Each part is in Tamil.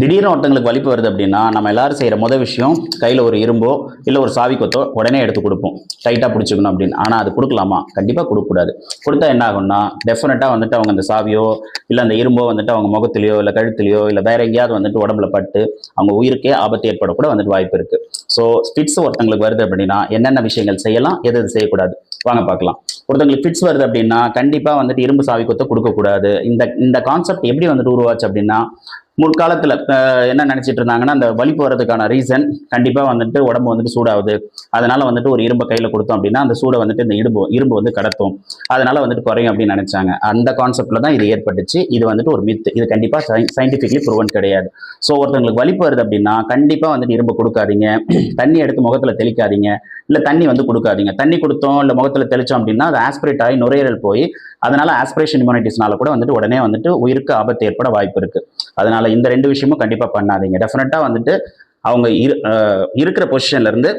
திடீர்னு ஒருத்தங்களுக்கு வலிப்பு வருது அப்படின்னா நம்ம எல்லாரும் செய்கிற முதல் விஷயம் கையில் ஒரு இரும்போ இல்லை ஒரு சாவி கொத்தோ உடனே எடுத்து கொடுப்போம், டைட்டாக பிடிச்சிக்கணும் அப்படின்னு. ஆனால் அது கொடுக்கலாமா? கண்டிப்பாக கொடுக்கக்கூடாது. கொடுத்தா என்ன ஆகும்னா டெஃபினட்டாக வந்துட்டு அவங்க அந்த சாவியோ இல்லை அந்த இரும்போ வந்துட்டு அவங்க முகத்திலையோ இல்லை கழுத்துலையோ இல்லை வேற எங்கேயாவது வந்துட்டு உடம்புல பட்டு அவங்க உயிருக்கே ஆபத்து ஏற்படக்கூட வந்துட்டு வாய்ப்பு இருக்குது. ஸோ ஃபிட்ஸ் ஒருத்தங்களுக்கு வருது அப்படின்னா என்னென்ன விஷயங்கள் செய்யலாம், எது எது செய்யக்கூடாது வாங்க பார்க்கலாம். ஒருத்தங்களுக்கு ஃபிட்ஸ் வருது அப்படின்னா கண்டிப்பாக வந்துட்டு இரும்பு சாவி கொத்த கொடுக்கக்கூடாது. இந்த கான்செப்ட் எப்படி வந்துட்டு உருவாச்சு அப்படின்னா முற்காலத்தில் என்ன நினச்சிட்டு இருந்தாங்கன்னா அந்த வலிப்பு வர்றதுக்கான ரீசன் கண்டிப்பாக வந்துட்டு உடம்பு வந்துட்டு சூடாகுது, அதனால வந்துட்டு ஒரு இரும்பை கையில் கொடுத்தோம் அப்படின்னா அந்த சூடை வந்துட்டு இந்த இரும்பு வந்து கடத்தும், அதனால வந்துட்டு குறையும் அப்படின்னு நினைச்சாங்க. அந்த கான்செப்ட்ல தான் இது ஏற்பட்டுச்சு. இது வந்துட்டு ஒரு மித்து. இது கண்டிப்பாக சயின்டிஃபிக்லி ப்ரூவன் கிடையாது. ஸோ ஒருத்தவங்களுக்கு வலிப்பு வருது அப்படின்னா கண்டிப்பாக வந்துட்டு இரும்பு கொடுக்காதீங்க, தண்ணி எடுத்து முகத்தில் தெளிக்காதீங்க, இல்லை தண்ணி வந்து கொடுக்காதீங்க. தண்ணி கொடுத்தோம் இல்லை முகத்தில் தெளிச்சோம் அப்படின்னா அது ஆஸ்பிரேட் ஆகி நுரையீரல் போய் அதனால ஆஸ்பிரேஷன் இம்யூனிட்டிஸ்னால கூட வந்துட்டு உடனே வந்துட்டு உயிருக்கு ஆபத்து ஏற்பட வாய்ப்பு இருக்கு. அதனால இந்த ரெண்டு விஷயமும் கண்டிப்பா பண்ணாதீங்க. டெஃபினட்டா வந்துட்டு அவங்க இருக்கிற பொசிஷன்ல இருந்து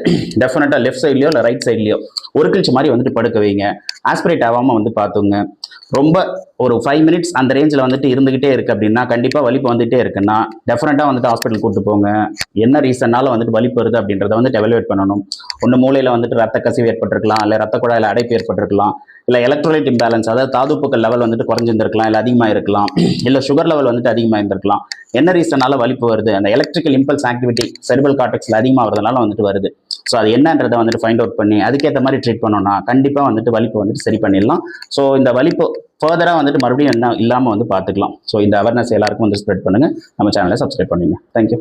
டெஃபினட்டா லெஃப்ட் சைட்லயோ இல்லை ரைட் சைட்லயோ ஒரு கிழிச்சு மாதிரி வந்துட்டு படுக்க வைங்க. ஆஸ்பிரேட் ஆகாம வந்து பார்த்துங்க. ரொம்ப ஒரு 5 மினிட்ஸ் அந்த ரேஞ்சில் வந்துட்டு இருந்துகிட்டே இருக்கு அப்படின்னா கண்டிப்பாக வலிப்பு வந்துட்டே இருக்குன்னா டெஃபினட்டாக வந்துட்டு ஹாஸ்பிட்டல் கூட்டு போங்க. என்ன ரீசன்னால வந்துட்டு வலிப்பு வருது அப்படின்றத வந்துட்டு எவலுவேட் பண்ணணும். ஒன்று மூளையில் வந்துட்டு ரத்த கசிவு ஏற்பட்டிருக்கலாம், இல்லை ரத்த குழாயில் அடைப்பு ஏற்பட்டிருக்கலாம், இல்லை எலக்ட்ரோலைட் இம்பேலன்ஸ் அதாவது தாதுப்புக்கள் லெவல் வந்துட்டு குறைஞ்சிருந்திருக்கலாம், இல்லை அதிகமாக இருக்கலாம், இல்லை சுகர் லெவல் வந்துட்டு அதிகமாக இருந்திருக்கலாம். என்ன ரீசனால வலிப்பு வருது? அந்த எலக்ட்ரிக்கல் இம்பல்ஸ் ஆக்டிவிட்டி செரிபல் கார்டெக்ஸ்ல அதிகமாக வரதுனால வந்துட்டு வருது. ஸோ அது என்னன்றதை வந்துட்டு ஃபைண்ட் அவுட் பண்ணி அதுக்கேற்ற மாதிரி ட்ரீட் பண்ணோம்னா கண்டிப்பாக வந்துட்டு வலிப்பு வந்துட்டு சரி பண்ணிடலாம். ஸோ இந்த வலிப்பு ஃபர்தராக வந்துட்டு மறுபடியும் என்ன இல்லாமல் வந்து பார்த்துக்கலாம். ஸோ இந்த அவேர்னஸ் எல்லாருக்கும் வந்து ஸ்ப்ரெட் பண்ணுங்க. நம்ம சேனலை சப்ஸ்கிரைப் பண்ணுங்க. தேங்க்யூ.